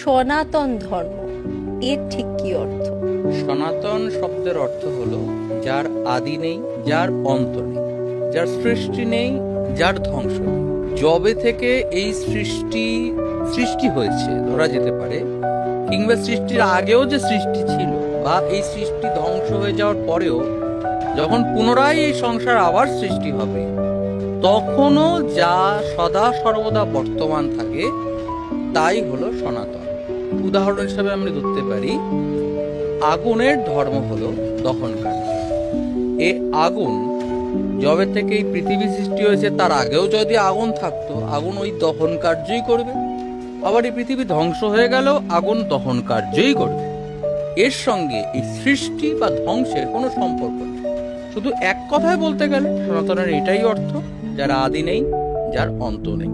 সনাতন ধর্ম এর ঠিক কি অর্থ? সনাতন শব্দের অর্থ হলো যার আদি নেই, যার অন্ত নেই, যার সৃষ্টি নেই, যার ধ্বংস নেই। যবে থেকে এই সৃষ্টি হয়েছে ধরা যেতে পারে, কিংবা সৃষ্টির আগেও যে সৃষ্টি ছিল, বা এই সৃষ্টি ধ্বংস হয়ে যাওয়ার পরেও যখন পুনরায় এই সংসার আবার সৃষ্টি হবে, তখনও যা সদা সর্বদা বর্তমান থাকে তাই হলো সনাতন। উদাহরণ হিসেবে আমরা ধরতে পারি, আগুনের ধর্ম হলো দহন কার্য। এই আগুন যবে থেকে এই পৃথিবী সৃষ্টি হয়েছে তার আগেও যদি আগুন থাকতো, আগুন ওই দহন কার্যই করবে। আবার এই পৃথিবী ধ্বংস হয়ে গেল, আগুন দহন কার্যই করবে। এর সঙ্গে এই সৃষ্টি বা ধ্বংসের কোনো সম্পর্ক নেই। শুধু এক কথায় বলতে গেলে সনাতনের এটাই অর্থ, যার আদি নেই, যার অন্ত নেই।